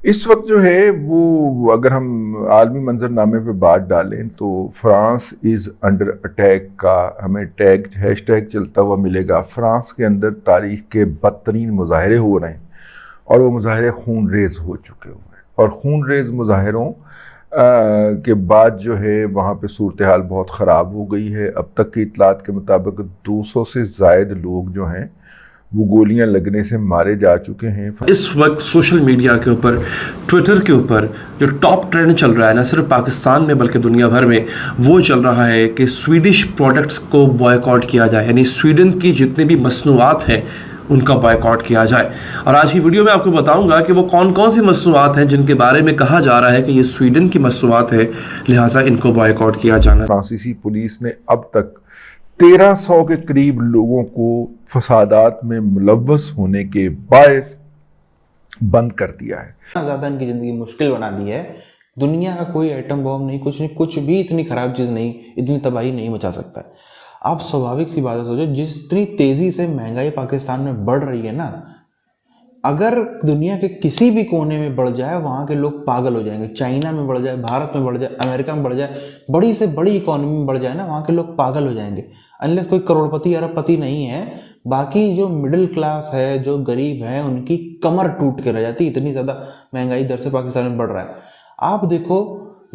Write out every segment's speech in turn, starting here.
इस वक्त जो है वो, अगर हम आलमी मंजरनामे पे बात डालें तो फ्रांस इज़ अंडर अटैक का हमें टैग हैशटैग चलता हुआ मिलेगा। फ्रांस के अंदर तारीख के बदतरीन मुजाहरे हो रहे हैं और वो मुजाहरे खून रेज हो चुके हुए हैं, और खून रेज मुजाहरों के बाद जो है वहाँ पे सूरत हाल बहुत ख़राब हो गई है। अब तक की इतलात के मुताबिक 200 से ज़ायद लोग जो हैं वो गोलियां लगने से मारे जा चुके हैं। इस वक्त सोशल मीडिया के ऊपर, ट्विटर के ऊपर जो टॉप ट्रेंड चल रहा है, न सिर्फ पाकिस्तान में बल्कि दुनिया भर में, वो चल रहा है कि स्वीडिश प्रोडक्ट्स को बॉयकॉट किया जाए, यानी स्वीडन की जितनी भी मसनूआत हैं उनका बॉयकॉट किया जाए। और आज की वीडियो में आपको बताऊंगा कि वो कौन कौन सी मसनूआत हैं जिनके बारे में कहा जा रहा है कि ये स्वीडन की मसनूआत है, लिहाजा इनको बॉयकॉट किया जाना। फ्रांसीसी पुलिस ने अब तक 1300 के करीब लोगों को फसादात में मुलव्वस होने के बायस बंद कर दिया है। ज़्यादा इनकी ज़िंदगी मुश्किल बना दी है। दुनिया का कोई एटम बॉम्ब नहीं, कुछ नहीं, कुछ भी इतनी ख़राब चीज़ नहीं, इतनी तबाही नहीं मचा सकता है। आप स्वाभाविक सी बात है, सोचो जितनी तेज़ी से महंगाई पाकिस्तान में बढ़ रही है ना, अगर दुनिया के किसी भी कोने में बढ़ जाए वहाँ के लोग पागल हो जाएंगे। चाइना में बढ़ जाए, भारत में बढ़ जाए, अमेरिका में बढ़ जाए, बड़ी से बड़ी इकोनॉमी में बढ़ जाए ना, वहाँ के लोग पागल हो जाएंगे। अनलेस कोई करोड़पति अरबपति नहीं है, बाकी जो मिडिल क्लास है, जो गरीब है, उनकी कमर टूट के रह जाती। इतनी ज़्यादा महंगाई दर से पाकिस्तान में बढ़ रहा है। आप देखो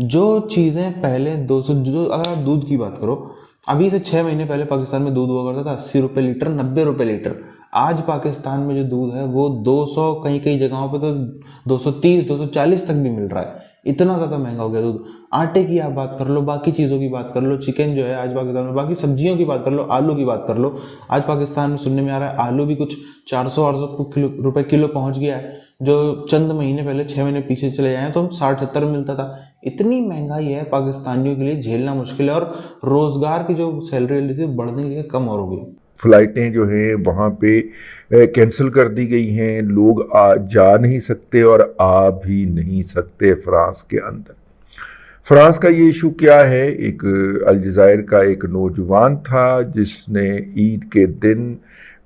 जो चीज़ें पहले 200, जो अगर आप दूध की बात करो, अभी से 6 महीने पहले पाकिस्तान में दूध हुआ करता था 80 रुपये लीटर, 90 रुपये लीटर। आज पाकिस्तान में जो दूध है वो 200, कहीं कहीं जगहों पे तो 230, 240 तक भी मिल रहा है। इतना ज़्यादा महंगा हो गया दूध। आटे की आप बात कर लो, बाकी चीज़ों की बात कर लो, चिकन जो है आज पाकिस्तान में, बाकी सब्जियों की बात कर लो, आलू की बात कर लो, आज पाकिस्तान में सुनने में आ रहा है आलू भी कुछ 400-800 रुपये किलो पहुँच गया है, जो चंद महीने पहले 6 महीने पीछे चले जाएँ तो हम 60-70 में मिलता था। इतनी महंगाई है पाकिस्तानियों के लिए, झेलना मुश्किल है। और रोज़गार की जो सैलरी थी बढ़ने के लिए कम और हो गई। फ़्लाइटें जो हैं वहाँ पे कैंसिल कर दी गई हैं, लोग जा नहीं सकते और आ भी नहीं सकते फ्रांस के अंदर। फ्रांस का ये इशू क्या है, एक अलजायर का एक नौजवान था जिसने ईद के दिन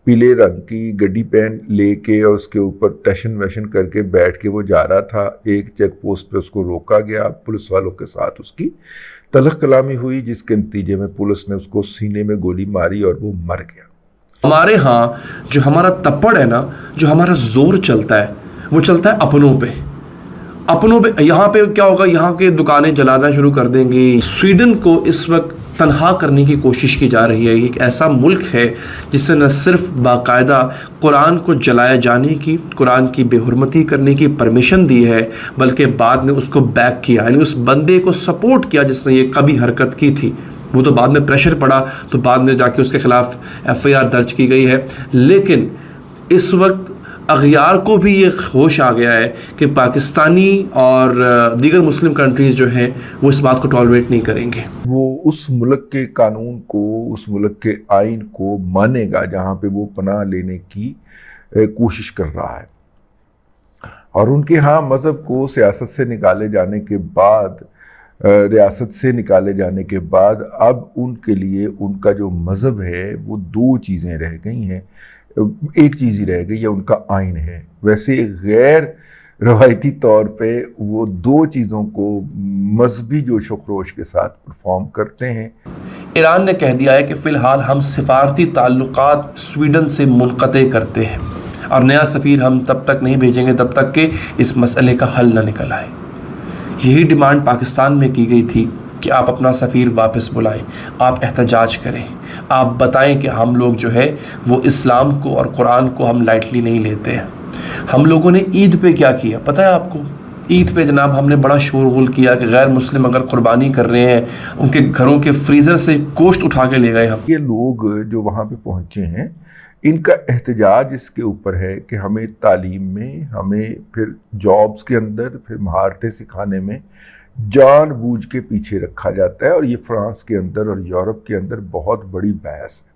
पीले रंग की गड्डी पहन लेके और उसके ऊपर टशन वशन करके बैठ के वो जा रहा था। एक चेक पोस्ट पे उसको रोका गया, पुलिस वालों के साथ उसकी तलख कलामी हुई, जिसके नतीजे में पुलिस ने उसको सीने में गोली मारी और वो मर गया। हमारे यहाँ जो हमारा तप्पड़ है ना, जो हमारा जोर चलता है, वो चलता है अपनों पे। अपनों पे यहाँ पे क्या होगा, यहाँ के दुकानें जलाना शुरू कर देंगी। स्वीडन को इस वक्त तनहा करने की कोशिश की जा रही है। एक ऐसा मुल्क है जिससे न सिर्फ बाकायदा कुरान को जलाए जाने की, कुरान की बेहुरमती करने की परमिशन दी है, बल्कि बाद में उसको बैक किया, यानी उस बंदे को सपोर्ट किया जिसने ये कभी हरकत की थी। वो तो बाद में प्रेशर पड़ा तो बाद में जाके उसके खिलाफ FIR दर्ज की गई है। लेकिन इस वक्त अगयार को भी ये होश आ गया है कि पाकिस्तानी और दीगर मुस्लिम कंट्रीज़ जो हैं वो इस बात को टॉलरेट नहीं करेंगे। वो उस मुल्क के कानून को, उस मुल्क के आइन को मानेगा जहाँ पे वो पनाह लेने की कोशिश कर रहा है। और उनके यहाँ मज़हब को सियासत से निकाले जाने के बाद, रियासत से निकाले जाने के बाद, अब उनके लिए उनका जो मज़हब है वो 2 चीज़ें रह गई हैं। एक चीज़ ही रह गई है, उनका आइन है। वैसे गैर रवायती तौर पे वो 2 चीज़ों को मजहबी जोश व खरोश के साथ परफॉर्म करते हैं। ईरान ने कह दिया है कि फ़िलहाल हम सिफारती ताल्लुकात स्वीडन से मुनक़ते करते हैं और नया सफ़ीर हम तब तक नहीं भेजेंगे तब तक कि इस मसले का हल न निकल आए। यही डिमांड पाकिस्तान में की गई थी कि आप अपना सफ़ीर वापस बुलाएं, आप एहतजाज करें, आप बताएं कि हम लोग जो है वो इस्लाम को और कुरान को हम लाइटली नहीं लेते हैं। हम लोगों ने ईद पे क्या किया पता है आपको? ईद पे जनाब हमने बड़ा शोरगुल किया कि गैर मुस्लिम अगर कुर्बानी कर रहे हैं उनके घरों के फ्रीज़र से गोश्त उठा के ले गए हम। ये लोग जो वहाँ पे पहुँचे हैं, इनका एहतजाज इसके ऊपर है कि हमें तालीम में, हमें फिर जॉब्स के अंदर, फिर महारतें सिखाने में जानबूझ के पीछे रखा जाता है। और ये फ्रांस के अंदर और यूरोप के अंदर बहुत बड़ी बहस है।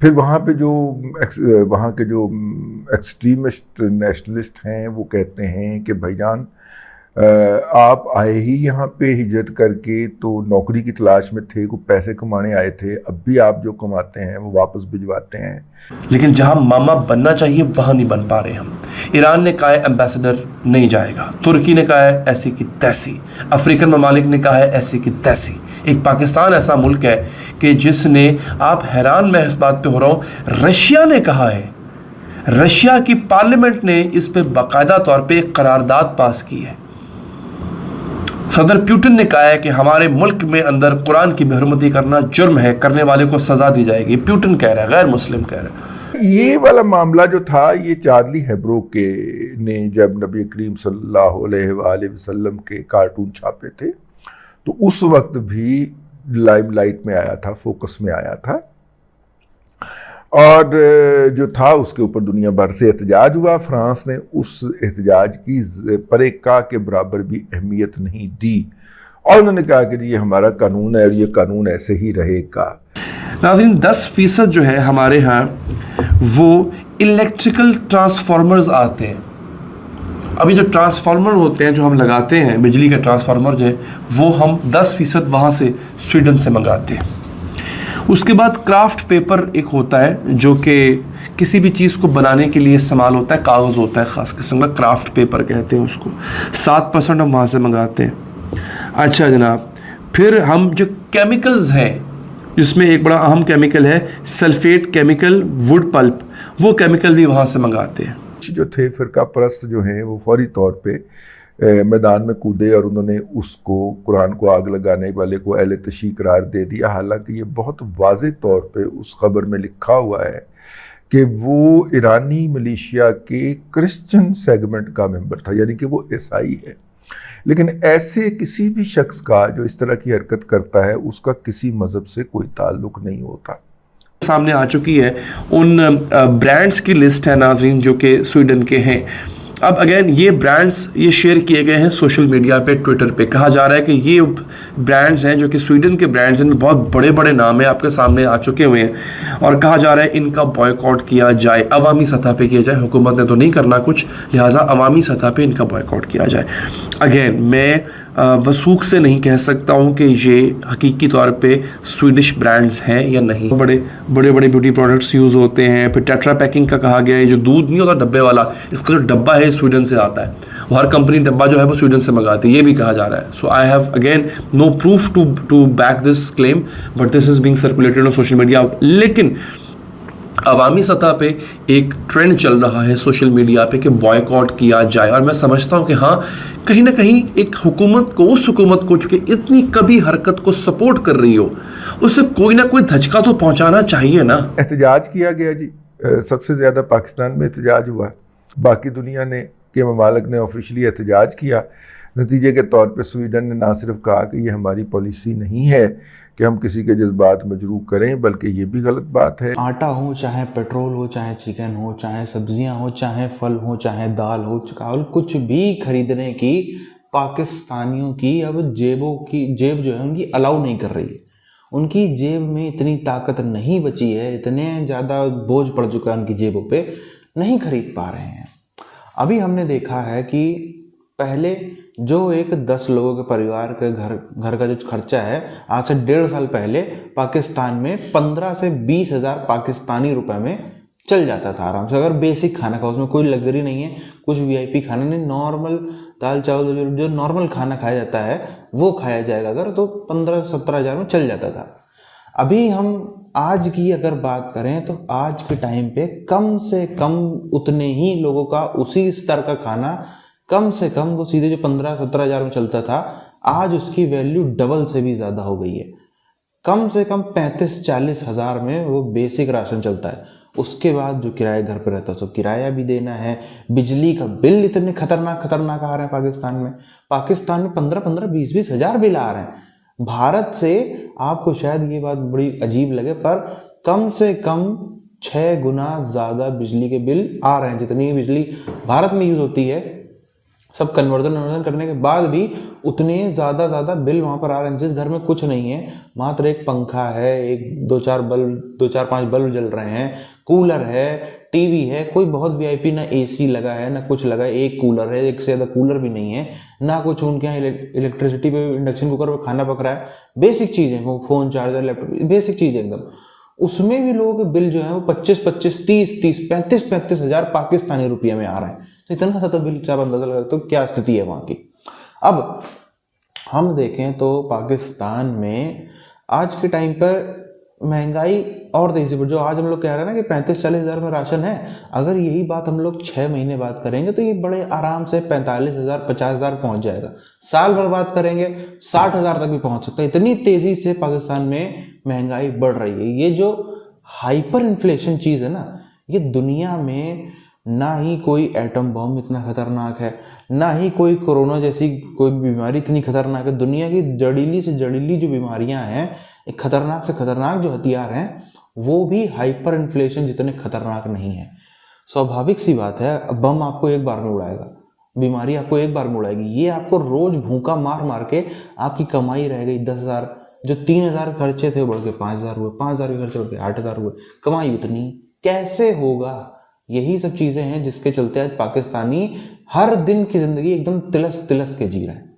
फिर वहाँ पे जो वहाँ के जो एक्सट्रीमिस्ट नेशनलिस्ट हैं वो कहते हैं कि भाईजान आप आए ही यहाँ पे हिजरत करके तो नौकरी की तलाश में थे, कुछ पैसे कमाने आए थे, अब भी आप जो कमाते हैं वो वापस भिजवाते हैं। लेकिन जहां मामा बनना चाहिए वहां नहीं बन पा रहे हम। ईरान ने कहा है एम्बेसडर नहीं जाएगा, तुर्की ने कहा है ऐसी की तैसी, अफ्रीकन ममालिक ने कहा है ऐसी की तैसी। एक पाकिस्तान ऐसा मुल्क है कि जिसने, आप हैरान मैं इस बात पे हो रहा हूँ, रशिया ने कहा है, रशिया की पार्लियामेंट ने इस पे बाकायदा तौर पे एक करारदाद पास की है। सदर पुतिन ने कहा है कि हमारे मुल्क में अंदर कुरान की बेहरमती करना जुर्म है, करने वाले को सजा दी जाएगी। पुतिन कह रहा है, गैर मुस्लिम कह रहा है। ये वाला मामला जो था, ये चार्ली हेब्रो के ने जब नबी करीम सल्लल्लाहु अलैहि वसल्लम के कार्टून छापे थे तो उस वक्त भी लाइमलाइट में आया था, फोकस में आया था, और जो था उसके ऊपर दुनिया भर से एहतजाज हुआ। फ्रांस ने उस एहतजाज की परेका के बराबर भी अहमियत नहीं दी और उन्होंने कहा कि ये हमारा कानून है और ये कानून ऐसे ही रहेगा। नाज़रीन, 10% जो है हमारे यहाँ वो इलेक्ट्रिकल ट्रांसफार्मर्स आते हैं। अभी जो ट्रांसफार्मर होते हैं जो हम लगाते हैं, बिजली का ट्रांसफार्मर जो है, वो हम 10% वहाँ से स्वीडन से मंगाते हैं। उसके बाद क्राफ्ट पेपर एक होता है जो कि किसी भी चीज़ को बनाने के लिए इस्तेमाल होता है, कागज़ होता है ख़ास किस्म का, क्राफ्ट पेपर कहते हैं उसको, 7% हम वहाँ से मंगाते हैं। अच्छा जनाब, फिर हम जो केमिकल्स हैं, जिसमें एक बड़ा अहम केमिकल है सल्फेट केमिकल, वुड पल्प, वो केमिकल भी वहाँ से मंगाते हैं। जो थे फ़िरका परस्त जो हैं वो फौरी तौर पे मैदान में कूदे और उन्होंने उसको, कुरान को आग लगाने वाले को अहले तशीह करार दे दिया। हालांकि ये बहुत वाज़ेह तौर पे उस खबर में लिखा हुआ है कि वो ईरानी मिलिशिया के क्रिश्चियन सेगमेंट का मेंबर था, यानी कि वो ईसाई है। लेकिन ऐसे किसी भी शख्स का जो इस तरह की हरकत करता है उसका किसी मज़हब से कोई ताल्लुक नहीं होता। सामने आ चुकी है उन ब्रांड्स की लिस्ट है नाज़रीन जो कि स्वीडन के हैं। अब अगेन ये ब्रांड्स ये शेयर किए गए हैं सोशल मीडिया पे, ट्विटर पे। कहा जा रहा है कि ये ब्रांड्स हैं जो कि स्वीडन के ब्रांड्स हैं, बहुत बड़े बड़े नाम हैं, आपके सामने आ चुके हुए हैं, और कहा जा रहा है इनका बॉयकॉट किया जाए, अवामी सतह पे किया जाए। हुकूमत ने तो नहीं करना कुछ, लिहाजा अवामी सतह पे इनका बॉयकॉट किया जाए। अगेन मैं वसूख से नहीं कह सकता हूँ कि ये हकीकी तौर पे स्वीडिश ब्रांड्स हैं या नहीं। बड़े बड़े ब्यूटी प्रोडक्ट्स यूज़ होते हैं। फिर टेट्रा पैकिंग का कहा गया है, जो दूध नहीं होता डब्बे वाला, इसका जो डब्बा है स्वीडन से आता है, वो हर कंपनी डब्बा जो है वो स्वीडन से मंगाती है, ये भी कहा जा रहा है। So I have again no proof to back this claim, but this is being circulated on social media. लेकिन अवामी सतह पे एक ट्रेंड चल रहा है सोशल मीडिया पे कि बॉयकॉट किया जाए, और मैं समझता हूँ कि हाँ, कहीं ना कहीं एक हुकूमत को, उस हुकूमत को जो इतनी कभी हरकत को सपोर्ट कर रही हो, उससे कोई ना कोई धचका तो पहुँचाना चाहिए ना। एहतजाज किया गया जी, सबसे ज़्यादा पाकिस्तान में एहतजाज हुआ, बाकी दुनिया ने के ममालिक ने ऑफिशियली एहतजाज किया। नतीजे के तौर पे स्वीडन ने ना सिर्फ कहा कि ये हमारी पॉलिसी नहीं है कि हम किसी के जज्बात मजरूह करें, बल्कि ये भी गलत बात है। आटा हो, चाहे पेट्रोल हो, चाहे चिकन हो, चाहे सब्जियां हो, चाहे फल हो, चाहे दाल हो, चावल, कुछ भी खरीदने की पाकिस्तानियों की अब जेब जो है उनकी अलाउ नहीं कर रही है। उनकी जेब में इतनी ताकत नहीं बची है, इतने ज़्यादा बोझ पड़ चुका है उनकी जेबों पे, नहीं खरीद पा रहे हैं। अभी हमने देखा है कि पहले जो एक 10 लोगों के परिवार के घर का जो खर्चा है, आज से 1.5 साल पहले पाकिस्तान में 15 से 20 हज़ार पाकिस्तानी रुपए में चल जाता था आराम से। अगर बेसिक खाना खाओ, उसमें कोई लग्जरी नहीं है, कुछ वीआईपी खाना नहीं, नॉर्मल दाल चावल जो नॉर्मल खाना खाया जाता है वो खाया जाएगा अगर, तो 15-17 हज़ार में चल जाता था। अभी हम आज की अगर बात करें तो आज के टाइम पे कम से कम उतने ही लोगों का उसी स्तर का खाना, कम से कम वो सीधे जो 15-17 हज़ार में चलता था, आज उसकी वैल्यू डबल से भी ज़्यादा हो गई है। कम से कम 35-40 हज़ार में वो बेसिक राशन चलता है। उसके बाद जो किराया घर पे रहता है, तो किराया भी देना है, बिजली का बिल इतने खतरनाक आ रहे हैं पाकिस्तान में 15-20 हज़ार बिल आ रहे हैं। भारत से आपको शायद ये बात बड़ी अजीब लगे, पर कम से कम 6 गुना ज़्यादा बिजली के बिल आ रहे हैं। जितनी बिजली भारत में यूज़ होती है, सब कन्वर्जन करने के बाद भी उतने ज़्यादा बिल वहाँ पर आ रहे हैं। जिस घर में कुछ नहीं है, मात्र एक पंखा है, एक 2-4 बल्ब, 2-4-5 बल्ब जल रहे हैं, कूलर है, टीवी है, कोई बहुत वीआईपी ना एसी लगा है ना कुछ लगा है, एक कूलर है, एक से ज्यादा कूलर भी नहीं है, ना कुछ उनके यहाँ इलेक्ट्रिसिटी पे इंडक्शन कुकर पे खाना पक रहा है, बेसिक चीज है, वो फोन चार्जर लैपटॉप बेसिक चीज है एकदम। उसमें भी लोगों के बिल जो है वो 25-25, 30-30, 35-35 हजार पाकिस्तानी रुपये में आ रहे हैं। तो इतना सा तो बिल आप अंदाजा लगा तो क्या स्थिति है वहां की। अब हम देखें तो पाकिस्तान में आज के टाइम पर महंगाई और तेजी पर, जो आज हम लोग कह रहे हैं ना कि 35-40 हजार में राशन है, अगर यही बात हम लोग 6 महीने बाद करेंगे तो ये बड़े आराम से 45 हजार 50 हजार पहुंच जाएगा। साल भर बात करेंगे 60 हजार तक भी पहुंच सकता है। इतनी तेजी से पाकिस्तान में महंगाई बढ़ रही है। ये जो हाइपर इन्फ्लेशन चीज है ना, ये दुनिया में ना ही कोई एटम बम इतना खतरनाक है, ना ही कोई कोरोना जैसी कोई बीमारी इतनी खतरनाक है। दुनिया की जड़ीली से जड़ीली जो बीमारियां हैं, खतरनाक से खतरनाक जो हथियार हैं, वो भी हाइपर इन्फ्लेशन जितने खतरनाक नहीं है। स्वाभाविक सी बात है, बम आपको एक बार में उड़ाएगा, बीमारी आपको एक बार में उड़ाएगी। ये आपको रोज भूखा मार मार के आपकी कमाई रह गई 10,000, जो 3,000 खर्चे थे बढ़ के 5,000 हुए, 5,000 के खर्चे बढ़ के 8,000 हुए, कमाई उतनी कैसे होगा? यही सब चीजें हैं जिसके चलते आज पाकिस्तानी हर दिन की जिंदगी एकदम तिलस तिलस के जी रहे हैं।